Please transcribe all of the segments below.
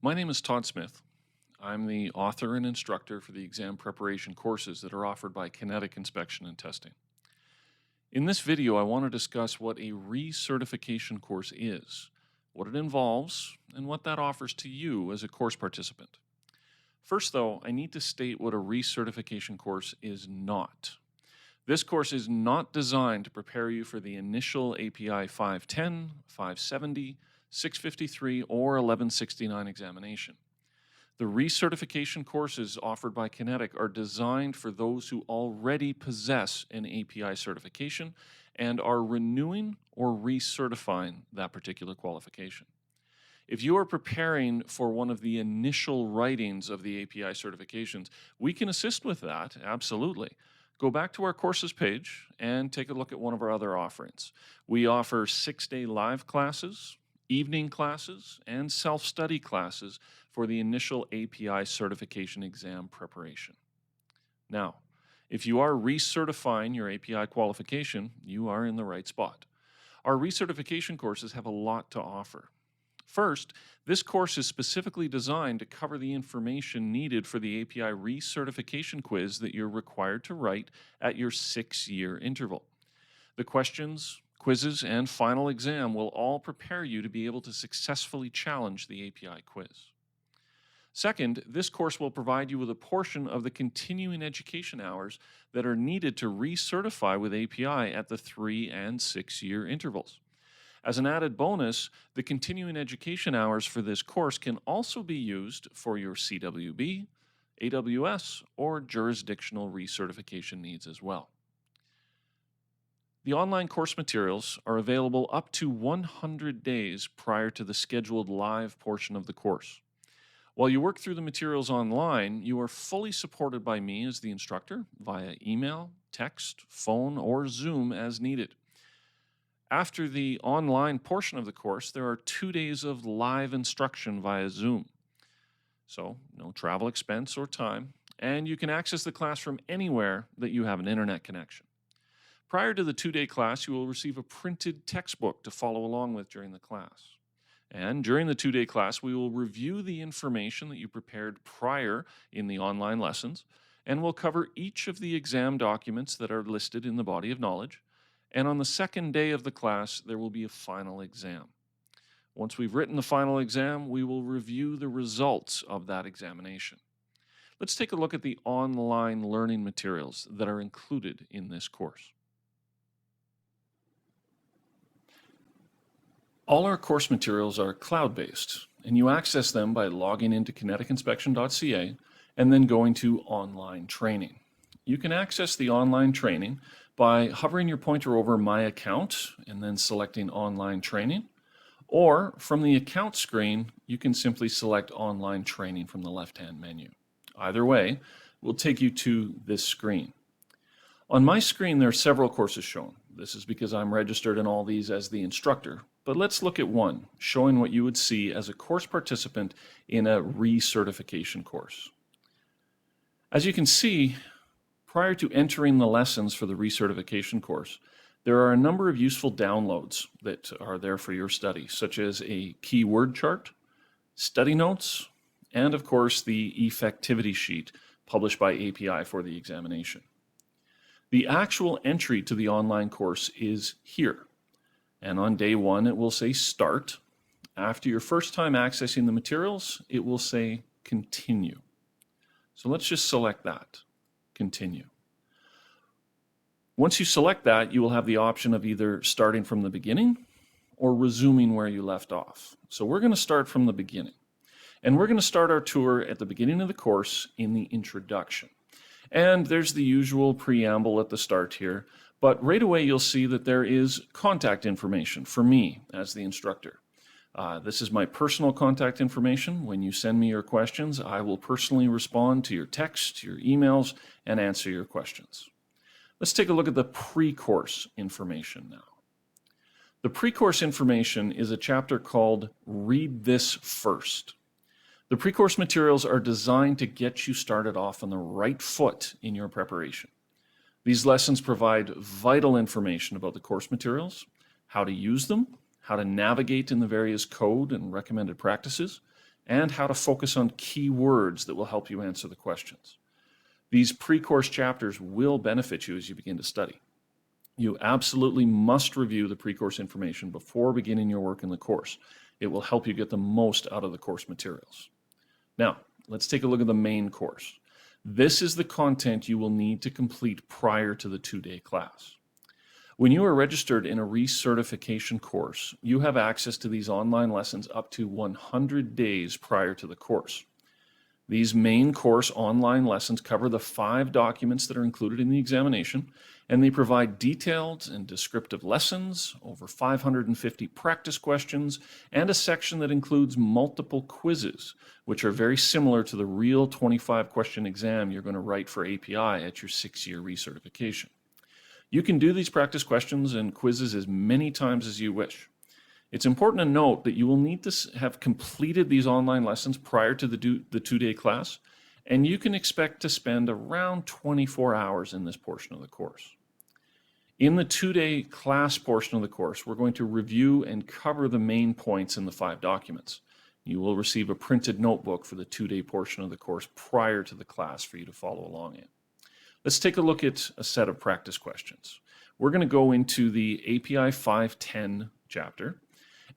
My name is Todd Smith. I'm the author and instructor for the exam preparation courses that are offered by Kinetic Inspection and Testing. In this video, I want to discuss what a recertification course is, what it involves, and what that offers to you as a course participant. First, though, I need to state what a recertification course is not. This course is not designed to prepare you for the initial API 510, 570, 653, or 1169 examination. The recertification courses offered by Kinetic are designed for those who already possess an API certification and are renewing or recertifying that particular qualification. If you are preparing for one of the initial writings of the API certifications, we can assist with that, absolutely. Go back to our courses page and take a look at one of our other offerings. We offer 6-day live classes, evening classes, and self-study classes for the initial API certification exam preparation. Now, if you are recertifying your API qualification, you are in the right spot. Our recertification courses have a lot to offer. First, this course is specifically designed to cover the information needed for the API recertification quiz that you're required to write at your 6-year interval. The questions, quizzes, and final exam will all prepare you to be able to successfully challenge the API quiz. Second, this course will provide you with a portion of the continuing education hours that are needed to recertify with API at the 3- and 6-year intervals. As an added bonus, the continuing education hours for this course can also be used for your CWB, AWS, or jurisdictional recertification needs as well. The online course materials are available up to 100 days prior to the scheduled live portion of the course. While you work through the materials online, you are fully supported by me as the instructor via email, text, phone, or Zoom as needed. After the online portion of the course, there are 2 days of live instruction via Zoom. So, no travel expense or time, and you can access the class from anywhere that you have an internet connection. Prior to the 2-day class, you will receive a printed textbook to follow along with during the class. And during the 2-day class, we will review the information that you prepared prior in the online lessons, and we'll cover each of the exam documents that are listed in the body of knowledge. And on the 2nd day of the class, there will be a final exam. Once we've written the final exam, we will review the results of that examination. Let's take a look at the online learning materials that are included in this course. All our course materials are cloud-based, and you access them by logging into kineticinspection.ca and then going to online training. You can access the online training by hovering your pointer over My Account and then selecting Online Training, or from the Account screen, you can simply select Online Training from the left-hand menu. Either way will take you to this screen. On my screen, there are several courses shown. This is because I'm registered in all these as the instructor, but let's look at one, showing what you would see as a course participant in a recertification course. As you can see, prior to entering the lessons for the recertification course, there are a number of useful downloads that are there for your study, such as a keyword chart, study notes, and of course the effectivity sheet published by API for the examination. The actual entry to the online course is here, and on day 1 it will say Start. After your first time accessing the materials, it will say Continue. So let's just select that. Continue. Once you select that, you will have the option of either starting from the beginning or resuming where you left off. So we're going to start from the beginning. And we're going to start our tour at the beginning of the course in the introduction. And there's the usual preamble at the start here, but right away you'll see that there is contact information for me as the instructor. This is my personal contact information. When you send me your questions, I will personally respond to your text, your emails, and answer your questions. Let's take a look at the pre-course information now. The pre-course information is a chapter called Read This First. The pre-course materials are designed to get you started off on the right foot in your preparation. These lessons provide vital information about the course materials, how to use them, how to navigate in the various code and recommended practices, and how to focus on key words that will help you answer the questions. These pre-course chapters will benefit you as you begin to study. You absolutely must review the pre-course information before beginning your work in the course. It will help you get the most out of the course materials. Now, let's take a look at the main course. This is the content you will need to complete prior to the 2-day class. When you are registered in a recertification course, you have access to these online lessons up to 100 days prior to the course. These main course online lessons cover the 5 documents that are included in the examination, and they provide detailed and descriptive lessons, over 550 practice questions, and a section that includes multiple quizzes, which are very similar to the real 25-question exam you're going to write for API at your 6-year recertification. You can do these practice questions and quizzes as many times as you wish. It's important to note that you will need to have completed these online lessons prior to the 2-day class, and you can expect to spend around 24 hours in this portion of the course. In the 2-day class portion of the course, we're going to review and cover the main points in the 5 documents. You will receive a printed notebook for the 2-day portion of the course prior to the class for you to follow along in. Let's take a look at a set of practice questions. We're going to go into the API 510 chapter.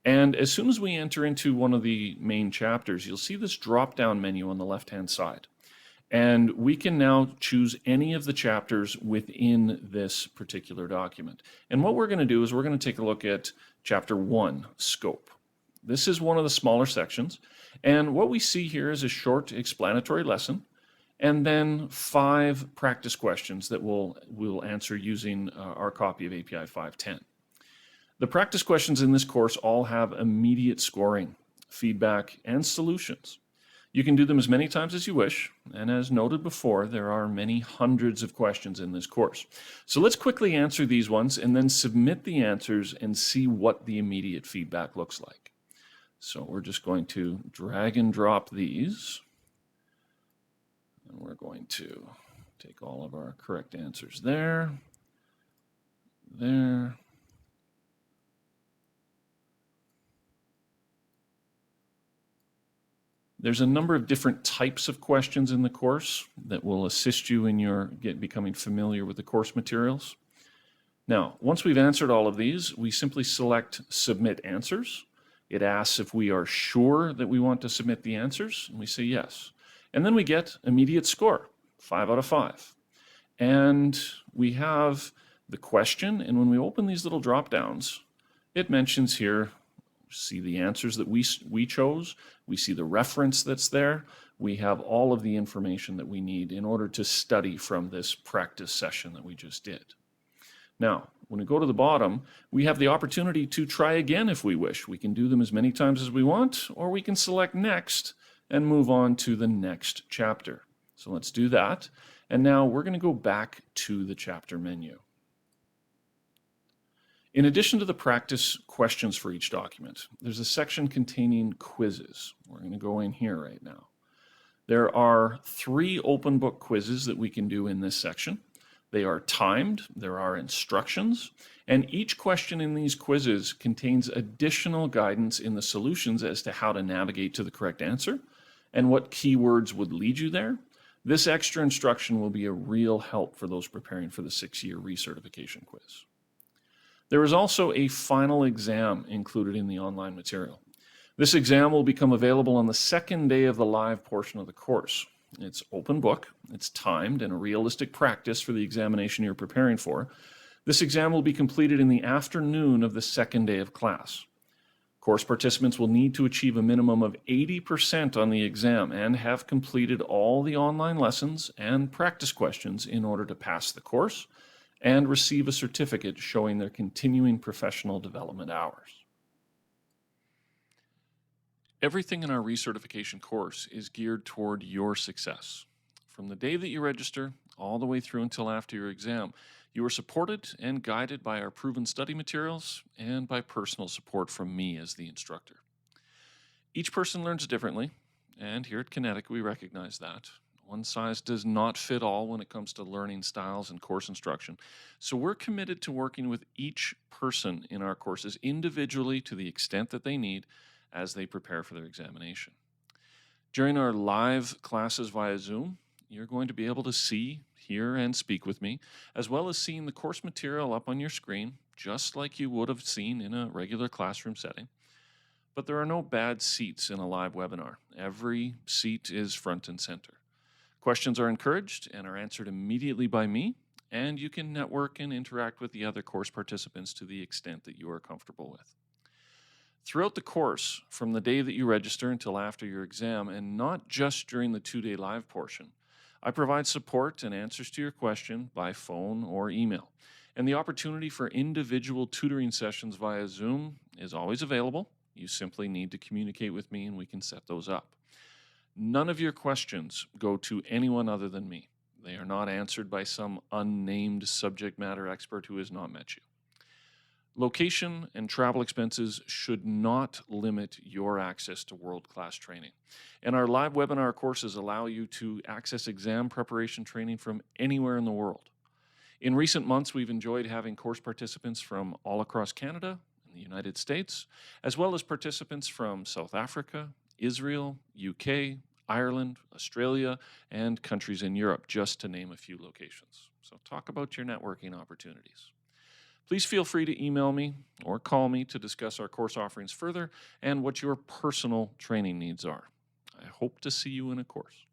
And as soon as we enter into one of the main chapters, you'll see this drop-down menu on the left-hand side. And we can now choose any of the chapters within this particular document. And what we're going to do is we're going to take a look at Chapter 1, Scope. This is one of the smaller sections. And what we see here is a short explanatory lesson, and then 5 practice questions that we'll answer using our copy of API 510. The practice questions in this course all have immediate scoring, feedback, and solutions. You can do them as many times as you wish, and as noted before, there are many hundreds of questions in this course. So let's quickly answer these ones and then submit the answers and see what the immediate feedback looks like. So we're just going to drag and drop these, and we're going to take all of our correct answers there, there, There's a number of different types of questions in the course that will assist you in your becoming familiar with the course materials. Now, once we've answered all of these, we simply select Submit Answers. It asks if we are sure that we want to submit the answers, and we say yes. And then we get immediate score, 5 out of 5. And we have the question, and when we open these little drop downs, it mentions here, see the answers that we chose, we see the reference that's there, we have all of the information that we need in order to study from this practice session that we just did. Now, when we go to the bottom, we have the opportunity to try again if we wish. We can do them as many times as we want, or we can select Next and move on to the next chapter. So let's do that. And now we're going to go back to the chapter menu. In addition to the practice questions for each document, there's a section containing quizzes. We're going to go in here right now. There are 3 open book quizzes that we can do in this section. They are timed, there are instructions, and each question in these quizzes contains additional guidance in the solutions as to how to navigate to the correct answer and what keywords would lead you there. This extra instruction will be a real help for those preparing for the 6-year recertification quiz. There is also a final exam included in the online material. This exam will become available on the 2nd day of the live portion of the course. It's open book, it's timed, and a realistic practice for the examination you're preparing for. This exam will be completed in the afternoon of the 2nd day of class. Course participants will need to achieve a minimum of 80% on the exam and have completed all the online lessons and practice questions in order to pass the course and receive a certificate showing their continuing professional development hours. Everything in our recertification course is geared toward your success. From the day that you register all the way through until after your exam, you are supported and guided by our proven study materials and by personal support from me as the instructor. Each person learns differently, and here at Kinetic we recognize that. One size does not fit all when it comes to learning styles and course instruction. So we're committed to working with each person in our courses individually to the extent that they need as they prepare for their examination. During our live classes via Zoom, you're going to be able to see, hear, and speak with me, as well as seeing the course material up on your screen, just like you would have seen in a regular classroom setting. But there are no bad seats in a live webinar. Every seat is front and center. Questions are encouraged and are answered immediately by me, and you can network and interact with the other course participants to the extent that you are comfortable with. Throughout the course, from the day that you register until after your exam, and not just during the 2-day live portion, I provide support and answers to your question by phone or email. And the opportunity for individual tutoring sessions via Zoom is always available. You simply need to communicate with me and we can set those up. None of your questions go to anyone other than me. They are not answered by some unnamed subject matter expert who has not met you. Location and travel expenses should not limit your access to world-class training. And our live webinar courses allow you to access exam preparation training from anywhere in the world. In recent months, we've enjoyed having course participants from all across Canada and the United States, as well as participants from South Africa, Israel, UK, Ireland, Australia, and countries in Europe, just to name a few locations. So talk about your networking opportunities. Please feel free to email me or call me to discuss our course offerings further and what your personal training needs are. I hope to see you in a course.